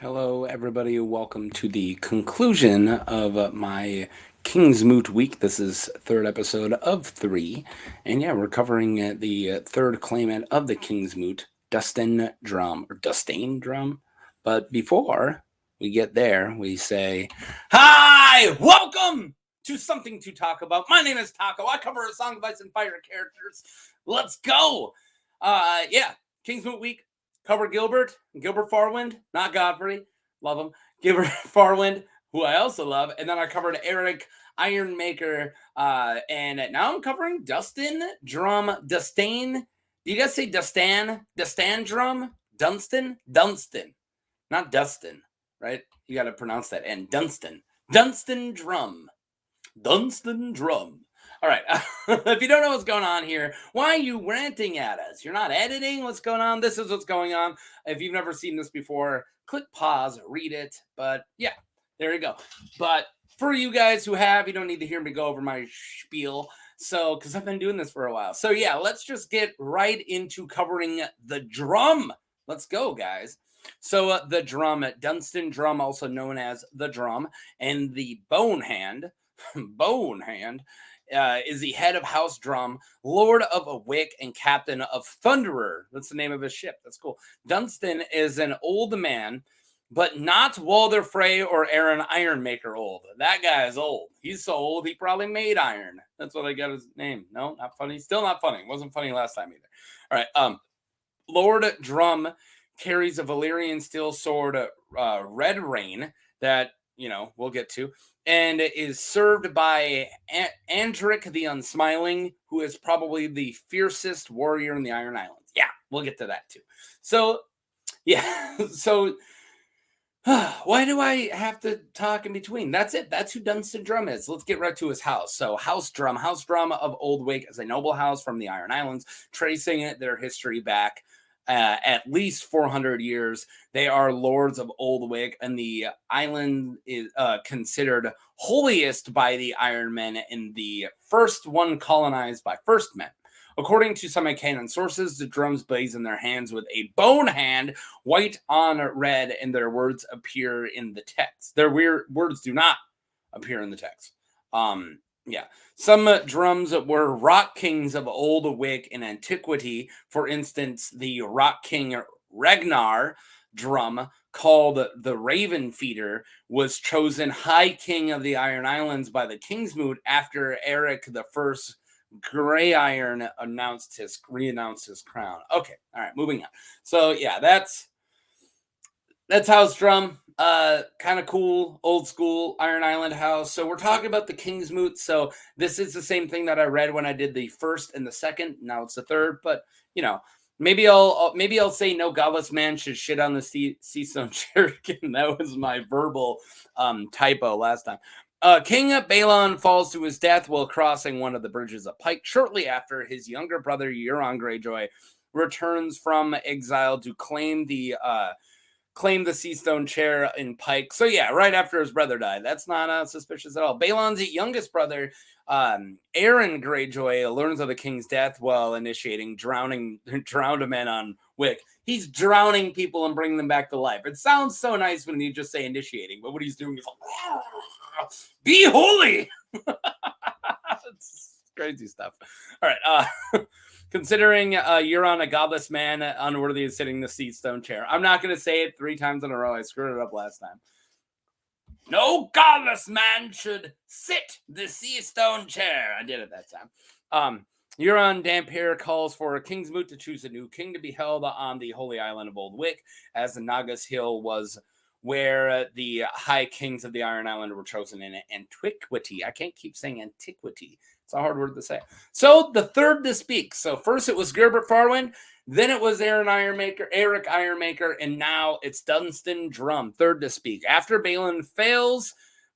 Hello, everybody. Welcome to the conclusion of my Kingsmoot week. This is third episode of 3. And yeah, we're covering the third claimant of the Kingsmoot, Dunstan Drumm, or Dunstan Drumm. But before we get there, we say, hi, welcome to Something to Talk About. My name is Taco. I cover a Song of Ice and Fire characters. Let's go. Kingsmoot week. Cover Gilbert Farwind, not Godfrey, love him. Gilbert Farwind, who I also love, and then I covered Eric Ironmaker, and now I'm covering Dunstan Drumm. Dunstan, do you guys say Dunstan? Dunstan Drumm? Dunstan, not Dustin, right? You got to pronounce that. And Dunstan Drumm. All right. If you don't know what's going on here, why are you ranting at us? You're not editing what's going on. This is what's going on. If you've never seen this before, click pause, read it. But yeah, there you go. But for you guys who have, you don't need to hear me go over my spiel. So, because I've been doing this for a while. So yeah, let's just get right into covering the drum. Let's go, guys. So the drum, Dunstan Drumm, also known as the drum, and the bone hand, is the head of House Drumm, Lord of Wyk, and Captain of Thunderer. That's the name of his ship. That's cool. Dunstan is an old man, but not Walder Frey or Aaron Ironmaker old. That guy is old. He's so old, he probably made iron. That's what I got his name. No, not funny. Still not funny. Wasn't funny last time either. All right. Lord Drumm carries a Valyrian steel sword, Red Rain, that, we'll get to, and is served by Andric the Unsmiling, who is probably the fiercest warrior in the Iron Islands. Yeah, we'll get to that too. So, yeah, so why do I have to talk in between? That's it. That's who Dunstan Drumm is. Let's get right to his house. So, House Drumm of Old Wyk is a noble house from the Iron Islands, tracing their history back at least 400 years. They are lords of Old Wyk, and the island is considered holiest by the Iron Men and the first one colonized by first men. According to some canon sources, the drums blaze in their hands with a bone hand, white on red, and their words appear in the text. Their words do not appear in the text. Yeah. Some drums were rock kings of Old Wyk in antiquity. For instance, the rock king Ragnar Drumm, called the Raven Feeder, was chosen High King of the Iron Islands by the Kingsmoot after Eric the First Grey Iron reannounced his crown. Okay, all right, moving on. So yeah, that's House Drumm. Kind of cool, old school Iron Island house. So we're talking about the Kingsmoot. So this is the same thing that I read when I did the first and the second. Now it's the third, but maybe I'll say no godless man should shit on the Seastone chair again. That was my verbal typo last time. King Balon falls to his death while crossing one of the bridges of Pike shortly after his younger brother non-Greyjoy returns from exile to claim the Seastone chair in Pike. So yeah, right after his brother died. That's not suspicious at all. Balon's youngest brother, Aaron Greyjoy, learns of the king's death while initiating drowned men on Wyk. He's drowning people and bringing them back to life. It sounds so nice when you just say initiating, but what he's doing is like, be holy. It's crazy stuff. All right. Considering Euron a godless man, unworthy of sitting in the Seastone chair. I'm not going to say it 3 times in a row. I screwed it up last time. No godless man should sit the Seastone chair. I did it that time. Euron Dampere calls for a Kingsmoot to choose a new king to be held on the holy island of Old Wyk, as the Nagas Hill was where the high kings of the Iron Island were chosen in antiquity. I can't keep saying antiquity. It's a hard word to say. So the third to speak. So first it was Gilbert Farwind, then it was Eric Ironmaker, and now it's Dunstan Drumm, third to speak. After Balon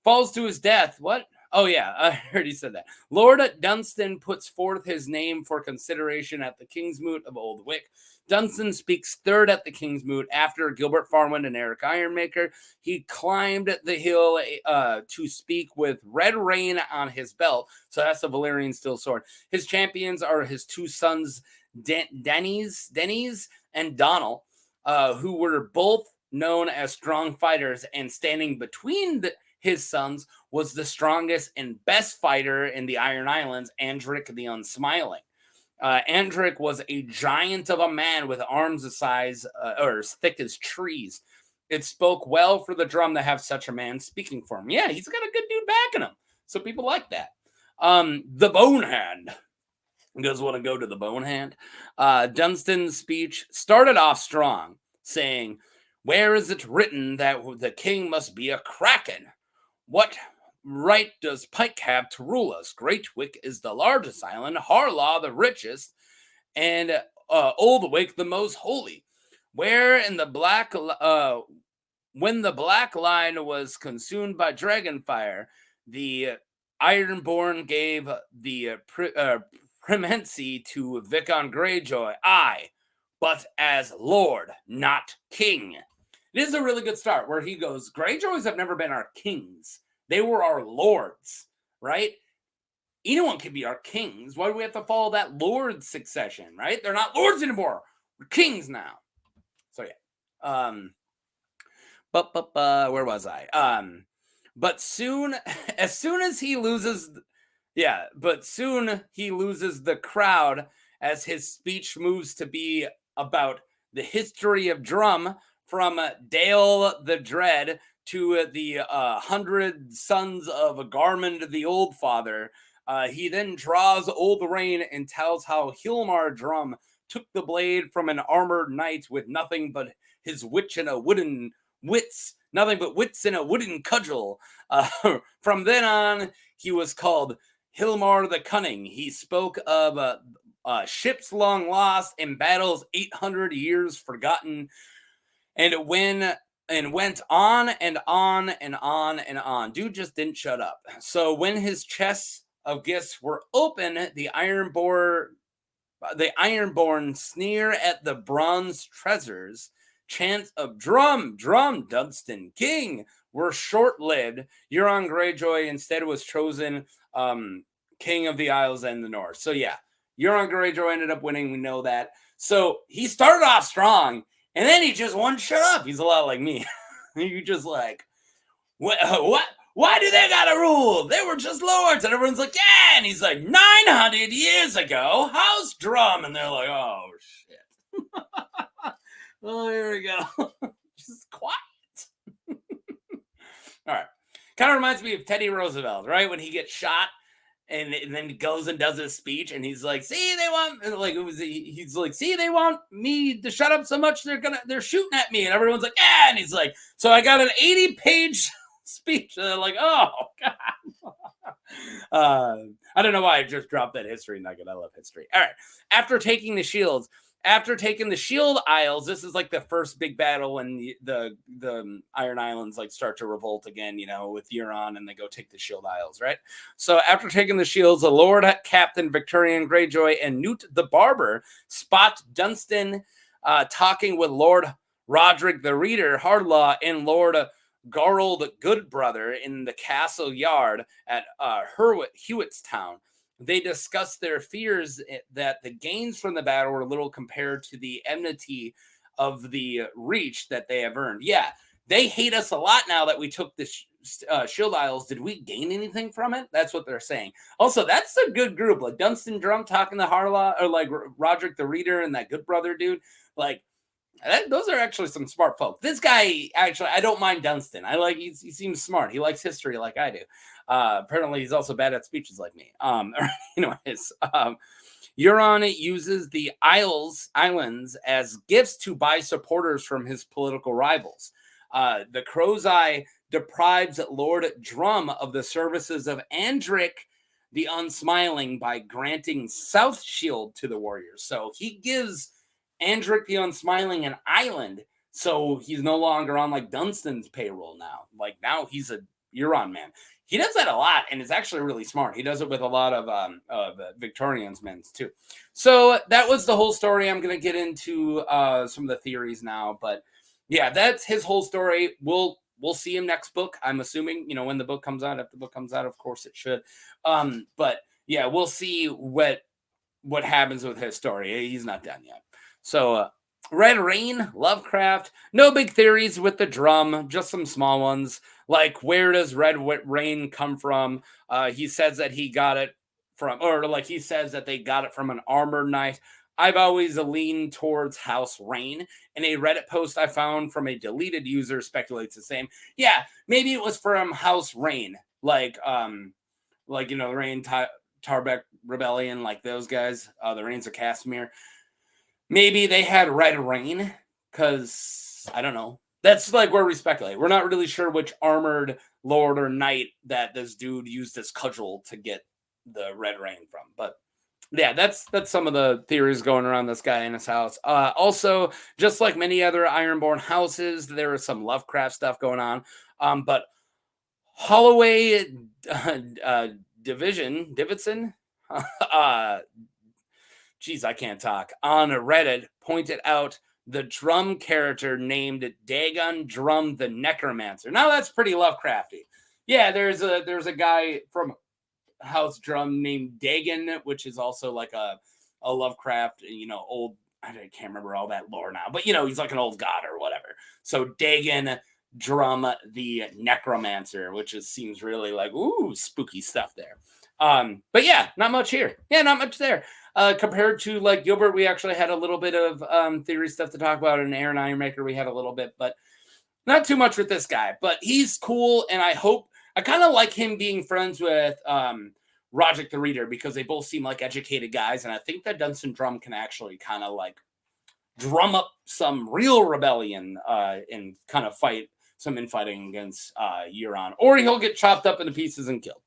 falls to his death. What? Oh yeah, I already said that. Lord Dunstan puts forth his name for consideration at the Kingsmoot of Old Wyk. Dunstan speaks third at the Kingsmoot after Gilbert Farwind and Eric Ironmaker. He climbed the hill to speak with Red Rain on his belt. So that's the Valyrian steel sword. His champions are his 2 sons, Denys and Donal, who were both known as strong fighters, and standing between his sons was the strongest and best fighter in the Iron Islands, Andric the Unsmiling. Andric was a giant of a man with arms the size or as thick as trees. It spoke well for the drum to have such a man speaking for him. Yeah, he's got a good dude backing him. So people like that. The Bone Hand. You guys want to go to the Bone Hand? Dunstan's speech started off strong, saying, "Where is it written that the king must be a kraken? What right does Pike have to rule us? Great Wyk is the largest island, Harlaw the richest, and Old Wyk the most holy. Where in the when the Black Line was consumed by Dragonfire, the Ironborn gave the primacy to Vicon Greyjoy. I, but as Lord, not King." It is a really good start where he goes, Greyjoys have never been our kings. They were our lords, right? Anyone can be our kings. Why do we have to follow that lord succession, right? They're not lords anymore. We're kings now. So yeah. Where was I? But soon as he loses, soon he loses the crowd as his speech moves to be about the history of Drumm, from Dale the Dread to the 100 sons of Garmund the Old Father. He then draws Old Rain and tells how Hilmar Drumm took the blade from an armored knight with nothing but his wits in a wooden cudgel. From then on, he was called Hilmar the Cunning. He spoke of ships long lost and battles 800 years forgotten, and it went on and on and on and on. Dude just didn't shut up. So when his chests of gifts were open, the Ironborn sneer at the bronze treasures. Chants of Drum, Drum, Dunstan, King were short-lived. Euron Greyjoy instead was chosen King of the Isles and the North. So yeah, Euron Greyjoy ended up winning. We know that. So he started off strong, and then he just wouldn't shut up. He's a lot like me. You just like, what? Why do they gotta rule? They were just lords. And everyone's like, yeah. And he's like, 900 years ago, House Drum. And they're like, oh, shit. Oh, here we go. Just quiet. All right. Kind of reminds me of Teddy Roosevelt, right? When he gets shot and then he goes and does his speech and he's like, see, they want, like, he's like, see, they want me to shut up so much they're shooting at me. And everyone's like, yeah. And he's like, so I got an 80-page speech. And they're like, oh, God. I don't know why I just dropped that history nugget. I love history. All right. After taking the Shield Isles, this is like the first big battle when the Iron Islands like start to revolt again, you know, with Euron, and they go take the Shield Isles, right? So after taking the shields, the Lord Captain Victorian Greyjoy and Newt the Barber spot Dunstan talking with Lord Roderick the Reader Hardlaw and Lord Garld Goodbrother in the castle yard at Hewittstown. They discussed their fears that the gains from the battle were little compared to the enmity of the Reach that they have earned. Yeah, they hate us a lot now that we took the Shield Isles. Did we gain anything from it? That's what they're saying. Also, that's a good group. Like Dunstan Drumm talking to Harlaw, or like Roderick the Reader and that Goodbrother dude. Like, those are actually some smart folk. This guy, actually, I don't mind Dunstan. I like, he seems smart. He likes history like I do. Apparently, he's also bad at speeches like me. Anyways, Euron uses the islands as gifts to buy supporters from his political rivals. The Crow's Eye deprives Lord Drumm of the services of Andric the Unsmiling by granting South Shield to the warriors. So he gives Andric the Unsmiling an island, so he's no longer on like Dunstan's payroll now. Like now he's a Euron man. He does that a lot, and it's actually really smart. He does it with a lot of Victorians men too. So that was the whole story. I'm going to get into some of the theories now, but yeah, that's his whole story. We'll see him next book. I'm assuming, you know, when the book comes out. If the book comes out, of course it should. But yeah, we'll see what happens with his story. He's not done yet. So Red Rain, Lovecraft. No big theories with the drum, just some small ones. Like, where does Rain come from? He says that he got it from, or like he says that they got it from an armored knight. I've always leaned towards House Rain. And a Reddit post I found from a deleted user speculates the same. Yeah, maybe it was from House Rain, like you know, the Tarbeck Rebellion, like those guys, the Rains of Castamere. Maybe they had Red Rain because I don't know. That's like where we speculate. We're not really sure which armored lord or knight that this dude used this cudgel to get the Red Rain from. But yeah, that's some of the theories going around this guy in his house. Also, just like many other Ironborn houses, there is some Lovecraft stuff going on. But Holloway Davidson, geez, I can't talk, on Reddit pointed out the Drumm character named Dagon Drumm the Necromancer. Now that's pretty Lovecrafty. Yeah, there's a guy from House Drumm named Dagon, which is also like a Lovecraft, you know, old, I can't remember all that lore now, but you know, he's like an old god or whatever. So Dagon Drumm the Necromancer, which seems really like, ooh, spooky stuff there. But yeah, not much here. Yeah, not much there. Compared to like Gilbert, we actually had a little bit of theory stuff to talk about, and Aaron Ironmaker, we had a little bit, but not too much with this guy. But he's cool, and I kind of like him being friends with Roderick the Reader because they both seem like educated guys, and I think that Dunstan Drumm can actually kind of like drum up some real rebellion and kind of fight some infighting against Euron, or he'll get chopped up into pieces and killed.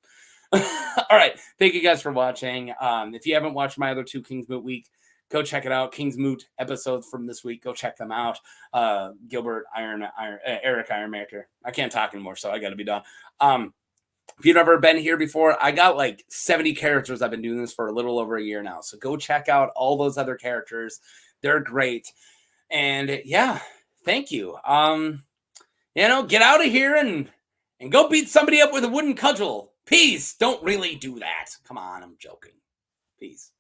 All right. Thank you guys for watching. If you haven't watched my other 2 Kingsmoot week, go check it out. Kingsmoot episodes from this week. Go check them out. Gilbert, Eric Ironmaker. I can't talk anymore, so I got to be done. If you've never been here before, I got like 70 characters. I've been doing this for a little over a year now. So go check out all those other characters. They're great. And yeah, thank you. You know, get out of here and go beat somebody up with a wooden cudgel. Peace. Don't really do that. Come on, I'm joking. Peace.